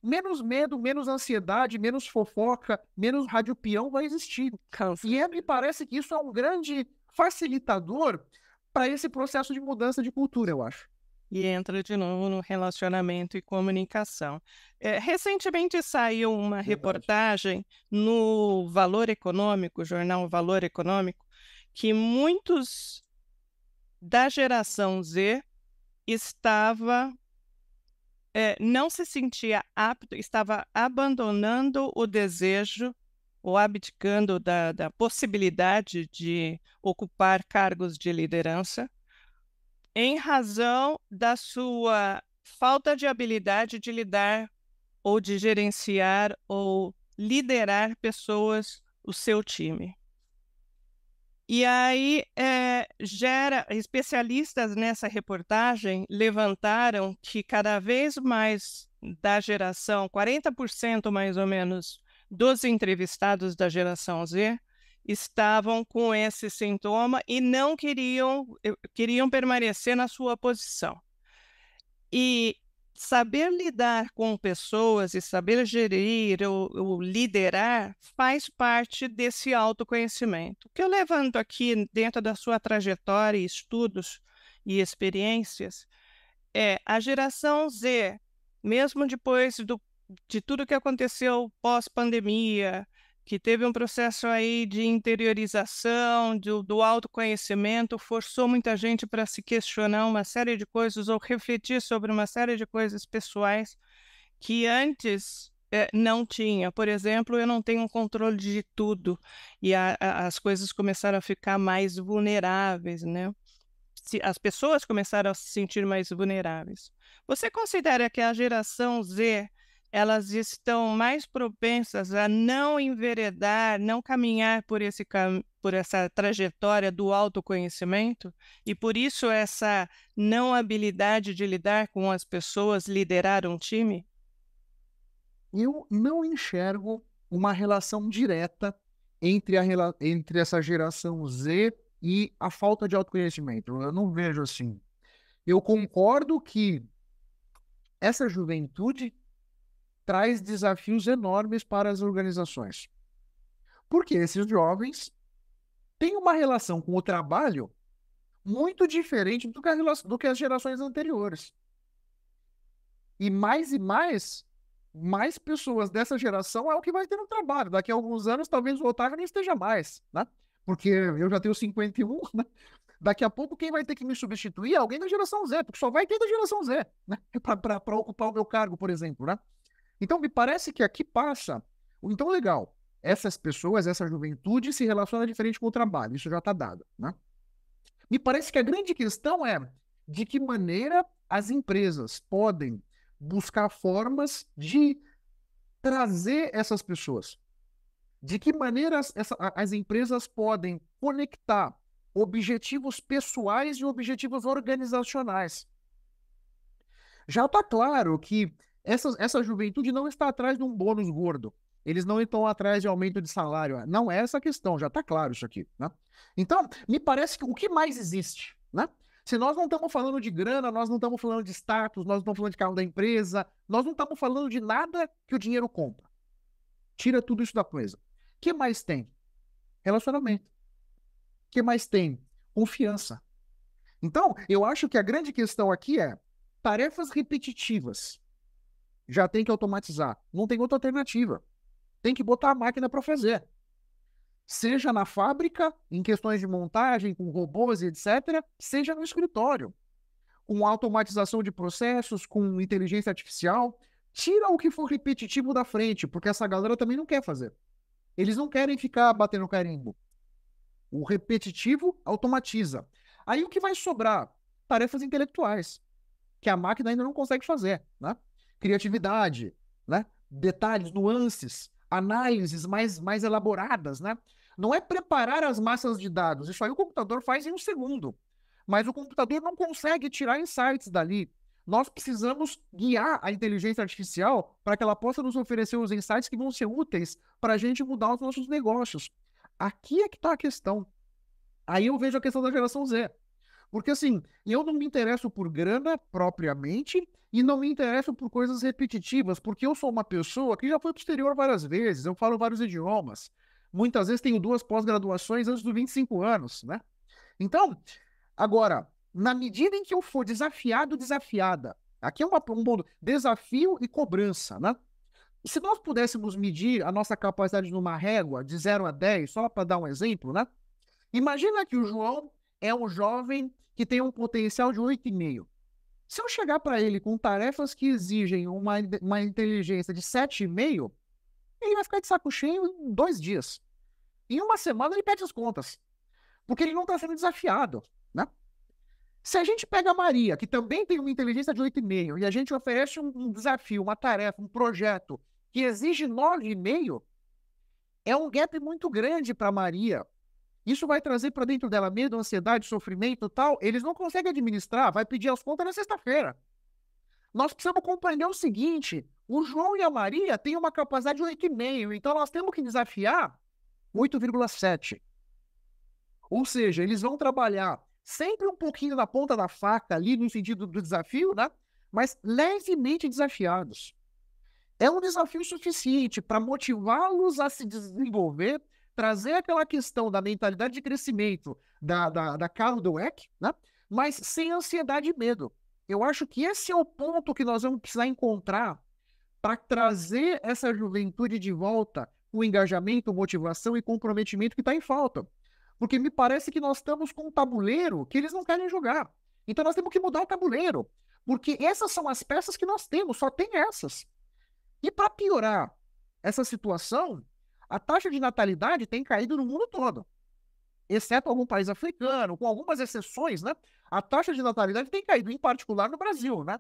menos medo, menos ansiedade, menos fofoca, menos rádio peão vai existir. E me parece que isso é um grande facilitador para esse processo de mudança de cultura, eu acho. E entra de novo no relacionamento e comunicação. Recentemente saiu uma reportagem no Valor Econômico, jornal Valor Econômico, que muitos da geração Z não se sentia apto, estava abandonando o desejo ou abdicando da possibilidade de ocupar cargos de liderança em razão da sua falta de habilidade de lidar ou de gerenciar ou liderar pessoas, o seu time. E aí, especialistas nessa reportagem levantaram que cada vez mais da geração, 40% mais ou menos, dos entrevistados da geração Z estavam com esse sintoma e não queriam permanecer na sua posição. E saber lidar com pessoas e saber gerir ou liderar faz parte desse autoconhecimento. O que eu levanto aqui dentro da sua trajetória, estudos e experiências, a geração Z, mesmo depois do de tudo que aconteceu pós-pandemia, que teve um processo aí de interiorização, do autoconhecimento, forçou muita gente para se questionar uma série de coisas ou refletir sobre uma série de coisas pessoais que antes não tinha. Por exemplo, eu não tenho controle de tudo e as coisas começaram a ficar mais vulneráveis, né? As pessoas começaram a se sentir mais vulneráveis. Você considera que a geração Z, elas estão mais propensas a não enveredar, não caminhar por essa trajetória do autoconhecimento? E por isso essa não habilidade de lidar com as pessoas, liderar um time? Eu não enxergo uma relação direta entre essa geração Z e a falta de autoconhecimento. Eu não vejo assim. Eu concordo que essa juventude traz desafios enormes para as organizações. Porque esses jovens têm uma relação com o trabalho muito diferente do que as gerações anteriores. E mais pessoas dessa geração é o que vai ter no trabalho. Daqui a alguns anos, talvez o Otávio nem esteja mais, né? Porque eu já tenho 51, né? Daqui a pouco, quem vai ter que me substituir é alguém da geração Z, porque só vai ter da geração Z, né? Para ocupar o meu cargo, por exemplo, né? Então, me parece que aqui passa. Então, legal. Essas pessoas, essa juventude se relaciona diferente com o trabalho. Isso já está dado, né? Me parece que a grande questão é de que maneira as empresas podem buscar formas de trazer essas pessoas. De que maneira as empresas podem conectar objetivos pessoais e objetivos organizacionais. Já está claro que essa juventude não está atrás de um bônus gordo. Eles não estão atrás de aumento de salário. Não é essa a questão, já está claro isso aqui, né? Então, me parece que o que mais existe, né? Se nós não estamos falando de grana, nós não estamos falando de status, nós não estamos falando de carro da empresa, nós não estamos falando de nada que o dinheiro compra. Tira tudo isso da coisa. O que mais tem? Relacionamento. O que mais tem? Confiança. Então, eu acho que a grande questão aqui é tarefas repetitivas. Já tem que automatizar. Não tem outra alternativa. Tem que botar a máquina para fazer. Seja na fábrica, em questões de montagem, com robôs e etc., seja no escritório, com automatização de processos, com inteligência artificial. Tira o que for repetitivo da frente, porque essa galera também não quer fazer. Eles não querem ficar batendo carimbo. O repetitivo automatiza. Aí o que vai sobrar? Tarefas intelectuais, que a máquina ainda não consegue fazer, né? Criatividade, né? Detalhes, nuances, análises mais elaboradas, né? Não é preparar as massas de dados, isso aí o computador faz em um segundo, mas o computador não consegue tirar insights dali. Nós precisamos guiar a inteligência artificial para que ela possa nos oferecer os insights que vão ser úteis para a gente mudar os nossos negócios. Aqui é que está a questão. Aí eu vejo a questão da geração Z. Porque assim, eu não me interesso por grana propriamente e não me interesso por coisas repetitivas, porque eu sou uma pessoa que já foi pro exterior várias vezes, eu falo vários idiomas. Muitas vezes tenho 2 pós-graduações antes dos 25 anos, né? Então, agora, na medida em que eu for desafiado, desafiada, aqui é um bom desafio e cobrança, né? Se nós pudéssemos medir a nossa capacidade numa régua de 0 a 10, só para dar um exemplo, né? Imagina que o João é um jovem que tem um potencial de 8,5. Se eu chegar para ele com tarefas que exigem uma inteligência de 7,5, ele vai ficar de saco cheio em 2 dias. Em uma semana ele pede as contas, porque ele não está sendo desafiado, né? Se a gente pega a Maria, que também tem uma inteligência de 8,5, e a gente oferece um desafio, uma tarefa, um projeto que exige 9,5, é um gap muito grande para a Maria. Isso vai trazer para dentro dela medo, ansiedade, sofrimento e tal. Eles não conseguem administrar, vai pedir as contas na sexta-feira. Nós precisamos compreender o seguinte: o João e a Maria têm uma capacidade de 8,5, então nós temos que desafiar 8,7. Ou seja, eles vão trabalhar sempre um pouquinho na ponta da faca ali, no sentido do desafio, né? Mas levemente desafiados. É um desafio suficiente para motivá-los a se desenvolver, trazer aquela questão da mentalidade de crescimento da Carol Dweck, né? Mas sem ansiedade e medo. Eu acho que esse é o ponto que nós vamos precisar encontrar para trazer essa juventude de volta, o engajamento, motivação e comprometimento que está em falta. Porque me parece que nós estamos com um tabuleiro que eles não querem jogar. Então nós temos que mudar o tabuleiro, porque essas são as peças que nós temos, só tem essas. E para piorar essa situação, a taxa de natalidade tem caído no mundo todo, exceto algum país africano, com algumas exceções, né? A taxa de natalidade tem caído, em particular no Brasil, né?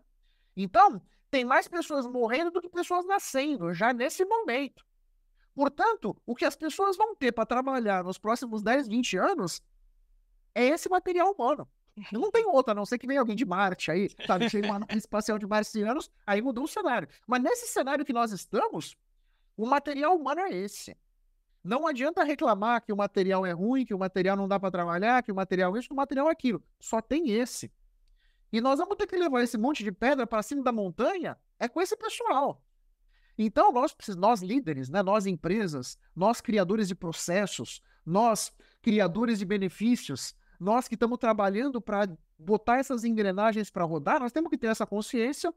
Então, tem mais pessoas morrendo do que pessoas nascendo, já nesse momento. Portanto, o que as pessoas vão ter para trabalhar nos próximos 10, 20 anos é esse material humano. Não tem outra, a não ser que venha alguém de Marte aí, sabe? Chega uma nave espacial de marcianos, aí mudou o cenário. Mas nesse cenário que nós estamos, o material humano é esse. Não adianta reclamar que o material é ruim, que o material não dá para trabalhar, que o material é isso, que o material é aquilo. Só tem esse. E nós vamos ter que levar esse monte de pedra para cima da montanha, é com esse pessoal. Então, nós líderes, né, nós empresas, nós criadores de processos, nós criadores de benefícios, nós que estamos trabalhando para botar essas engrenagens para rodar, nós temos que ter essa consciência,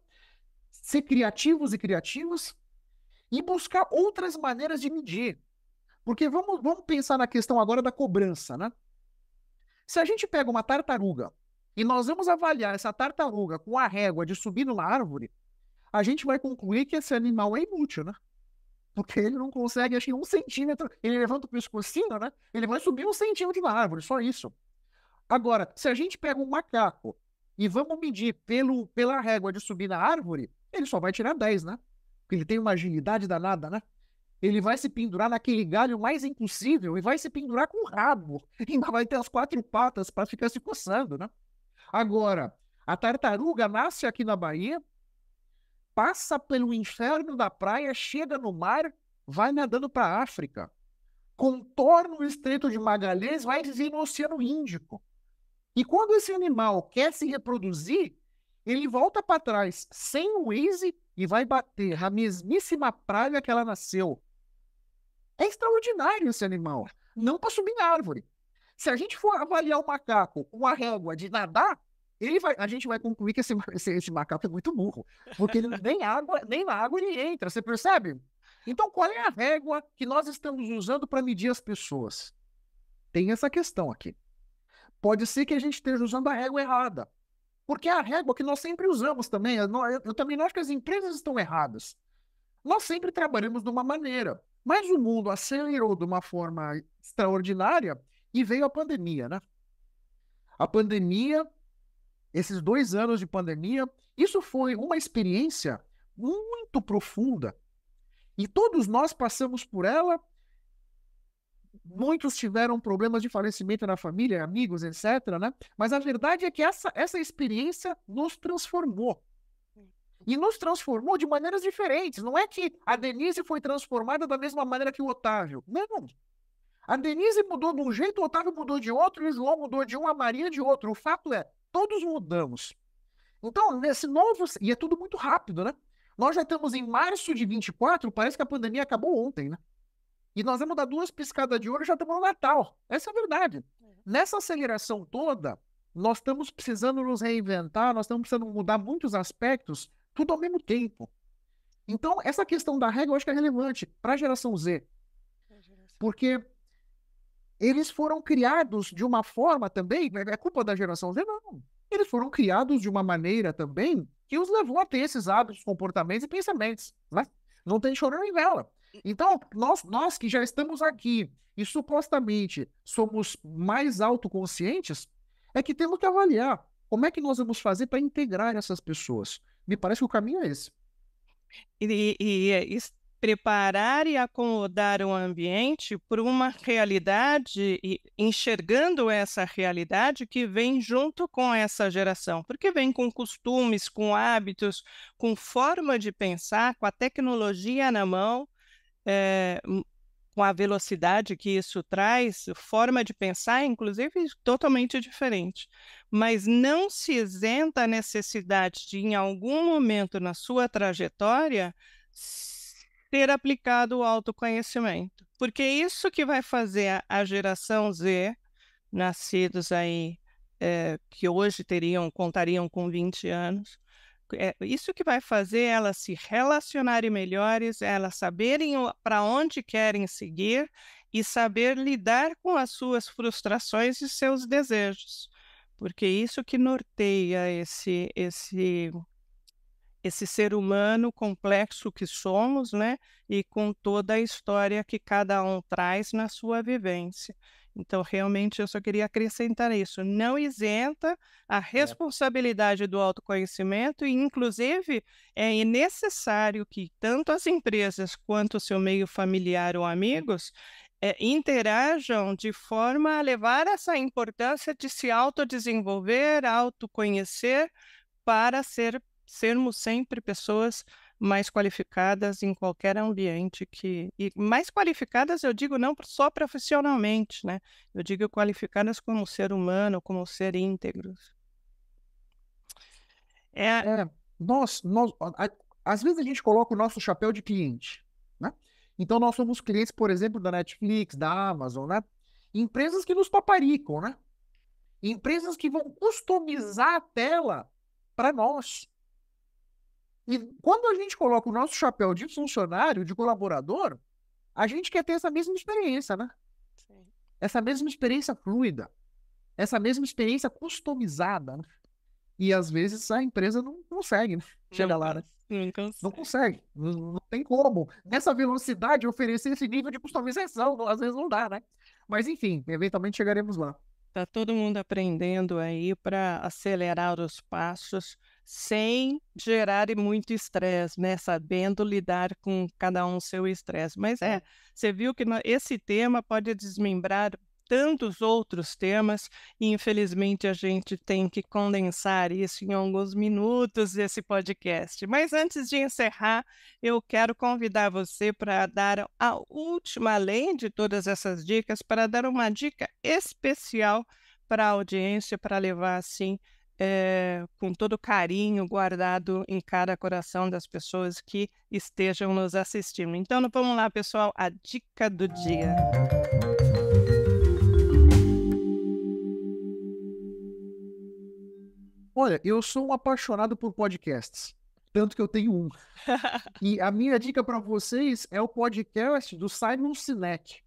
ser criativos e criativas e buscar outras maneiras de medir. Porque vamos pensar na questão agora da cobrança, né? Se a gente pega uma tartaruga e nós vamos avaliar essa tartaruga com a régua de subir numa árvore, a gente vai concluir que esse animal é inútil, né? Porque ele não consegue, acho que 1 centímetro, ele levanta o pescocinho, né? Ele vai subir 1 centímetro na árvore, só isso. Agora, se a gente pega um macaco e vamos medir pela régua de subir na árvore, ele só vai tirar 10, né? Porque ele tem uma agilidade danada, né? Ele vai se pendurar naquele galho mais impossível e vai se pendurar com o rabo. Ainda vai ter as 4 patas para ficar se coçando, né? Agora, a tartaruga nasce aqui na Bahia, passa pelo inferno da praia, chega no mar, vai nadando para a África, contorna o Estreito de Magalhães, vai viver no Oceano Índico. E quando esse animal quer se reproduzir, ele volta para trás sem o Waze e vai bater a mesmíssima praia que ela nasceu. É extraordinário esse animal, não para subir na árvore. Se a gente for avaliar o macaco com a régua de nadar, a gente vai concluir que esse macaco é muito burro, porque ele nem na água ele entra, você percebe? Então, qual é a régua que nós estamos usando para medir as pessoas? Tem essa questão aqui. Pode ser que a gente esteja usando a régua errada, porque é a régua que nós sempre usamos também. Eu também não acho que as empresas estão erradas. Nós sempre trabalhamos de uma maneira, mas o mundo acelerou de uma forma extraordinária e veio a pandemia, né? A pandemia, esses 2 anos de pandemia, isso foi uma experiência muito profunda. E todos nós passamos por ela. Muitos tiveram problemas de falecimento na família, amigos, etc., né? Mas a verdade é que essa experiência nos transformou. E nos transformou de maneiras diferentes. Não é que a Denise foi transformada da mesma maneira que o Otávio. Não. A Denise mudou de um jeito, o Otávio mudou de outro, e o João mudou de um, a Maria de outro. O fato é, todos mudamos. Então, nesse novo... E é tudo muito rápido, né? Nós já estamos em março de 24, parece que a pandemia acabou ontem, né? E nós vamos dar 2 piscadas de olho e já estamos no Natal. Essa é a verdade. Nessa aceleração toda, nós estamos precisando nos reinventar, nós estamos precisando mudar muitos aspectos, tudo ao mesmo tempo. Então, essa questão da régua eu acho que é relevante para a geração Z. Porque eles foram criados de uma forma também, é culpa da geração Z? Não. Eles foram criados de uma maneira também que os levou a ter esses hábitos, comportamentos e pensamentos, né? Não tem choro nem vela. Então, nós que já estamos aqui e supostamente somos mais autoconscientes, é que temos que avaliar como é que nós vamos fazer para integrar essas pessoas. Me parece que o caminho é esse. Preparar e acomodar o ambiente por uma realidade, e enxergando essa realidade que vem junto com essa geração, porque vem com costumes, com hábitos, com forma de pensar, com a tecnologia na mão, com a velocidade que isso traz, forma de pensar, inclusive, totalmente diferente. Mas não se isenta a necessidade de, em algum momento na sua trajetória, ter aplicado o autoconhecimento. Porque é isso que vai fazer a geração Z, nascidos aí, que hoje contariam com 20 anos, isso que vai fazer elas se relacionarem melhores, elas saberem para onde querem seguir e saber lidar com as suas frustrações e seus desejos, porque isso que norteia esse ser humano complexo que somos, né, e com toda a história que cada um traz na sua vivência. Então, realmente, eu só queria acrescentar isso, não isenta a É, responsabilidade do autoconhecimento e, inclusive, é necessário que tanto as empresas quanto o seu meio familiar ou amigos, interajam de forma a levar essa importância de se autodesenvolver, autoconhecer, para sermos sempre pessoas mais qualificadas em qualquer ambiente e mais qualificadas, eu digo não só profissionalmente, né, eu digo qualificadas como ser humano, como ser íntegros. É, é, às vezes a gente coloca o nosso chapéu de cliente, né? Então nós somos clientes, por exemplo, da Netflix, da Amazon, né? Empresas que nos paparicam, né? Empresas que vão customizar a tela para nós. E quando a gente coloca o nosso chapéu de funcionário, de colaborador, a gente quer ter essa mesma experiência, né? sim. Essa mesma experiência fluida, essa mesma experiência customizada, né? E às vezes a empresa não consegue, né? Chega lá, né? Não Não consegue. consegue, não tem como. Nessa velocidade, oferecer esse nível de customização, às vezes não dá, né? Mas enfim, eventualmente chegaremos lá. Está todo mundo aprendendo aí para acelerar os passos sem gerar muito estresse, né? Sabendo lidar com cada um seu estresse. Mas É, você viu que esse tema pode desmembrar tantos outros temas, e infelizmente a gente tem que condensar isso em alguns minutos desse podcast. Mas antes de encerrar, eu quero convidar você para dar a última, além de todas essas dicas, para dar uma dica especial para a audiência, para levar assim, com todo carinho, guardado em cada coração das pessoas que estejam nos assistindo. Então, vamos lá, pessoal, a dica do dia. olha, eu sou um apaixonado por podcasts, tanto que eu tenho um. E a minha dica para vocês é o podcast do Simon Sinek,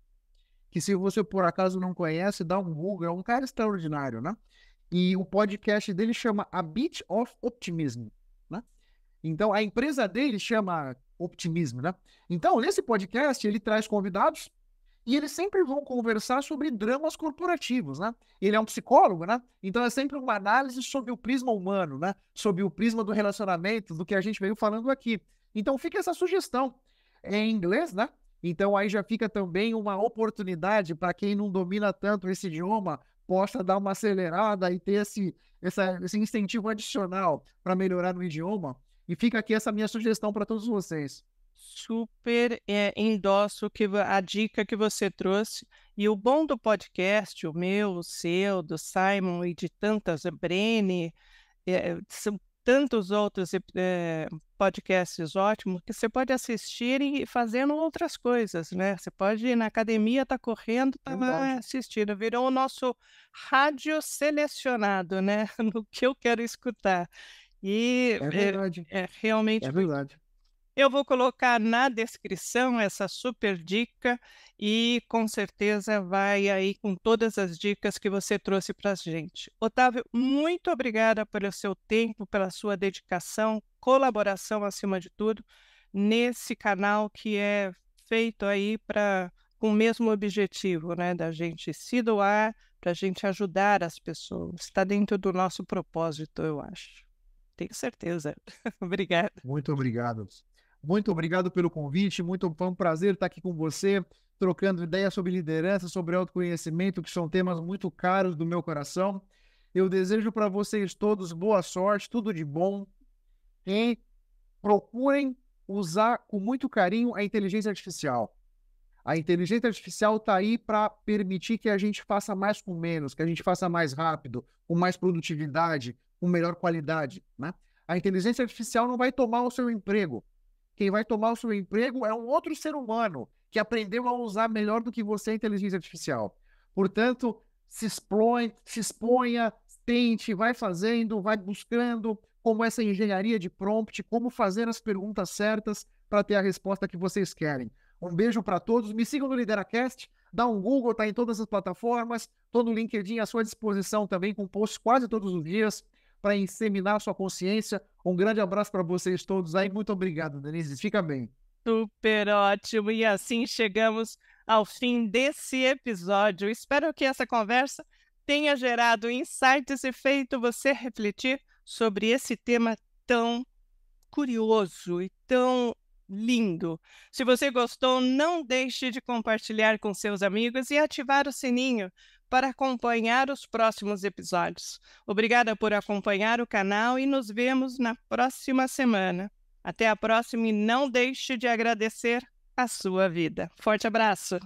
que se você por acaso não conhece, dá um Google, é um cara extraordinário, né? E o podcast dele chama A Bit of Optimism, né? Então, a empresa dele chama Optimism, né? Então, nesse podcast, ele traz convidados e eles sempre vão conversar sobre dramas corporativos, né? Ele é um psicólogo, né? Então, é sempre uma análise sobre o prisma humano, né? Sobre o prisma do relacionamento, do que a gente veio falando aqui. Então, fica essa sugestão. É em inglês, né? Então, aí já fica também uma oportunidade para quem não domina tanto esse idioma, possa dar uma acelerada e ter esse incentivo adicional para melhorar no idioma. E fica aqui essa minha sugestão para todos vocês. Super, endosso a dica que você trouxe. E o bom do podcast, o meu, o seu, do Simon e de tantas, Brene, são tantos outros podcasts ótimos que você pode assistir e fazendo outras coisas, né? Você pode ir na academia, tá correndo, tá lá Verdade. assistindo. Virou o nosso rádio selecionado, né? No que eu quero escutar. E É verdade. realmente É verdade. eu vou colocar na descrição essa super dica e com certeza vai aí com todas as dicas que você trouxe para a gente. Otávio, muito obrigada pelo seu tempo, pela sua dedicação, colaboração acima de tudo, nesse canal que é feito aí com o mesmo objetivo, né, da gente se doar, para a gente ajudar as pessoas. Está dentro do nosso propósito, eu acho. Tenho certeza. Obrigada. Muito obrigado. Muito obrigado pelo convite. Foi um prazer estar aqui com você, trocando ideias sobre liderança, sobre autoconhecimento, que são temas muito caros do meu coração. Eu desejo para vocês todos boa sorte, tudo de bom e procurem usar com muito carinho a inteligência artificial. A inteligência artificial está aí para permitir que a gente faça mais com menos, que a gente faça mais rápido, com mais produtividade, com melhor qualidade, né? A inteligência artificial não vai tomar o seu emprego. Quem vai tomar o seu emprego é um outro ser humano que aprendeu a usar melhor do que você a inteligência artificial. Portanto, se exponha, tente, vai fazendo, vai buscando, como essa engenharia de prompt, como fazer as perguntas certas para ter a resposta que vocês querem. Um beijo para todos. Me sigam no LideraCast, dá um Google, tá em todas as plataformas. Estou no LinkedIn à sua disposição também, com posts quase todos os dias para inseminar sua consciência. Um grande abraço para vocês todos aí. Muito obrigado, Denise. Fica bem. Super ótimo. E assim chegamos ao fim desse episódio. Espero que essa conversa tenha gerado insights e feito você refletir sobre esse tema tão curioso e tão lindo. Se você gostou, não deixe de compartilhar com seus amigos e ativar o sininho para acompanhar os próximos episódios. Obrigada por acompanhar o canal e nos vemos na próxima semana. Até a próxima e não deixe de agradecer a sua vida. Forte abraço!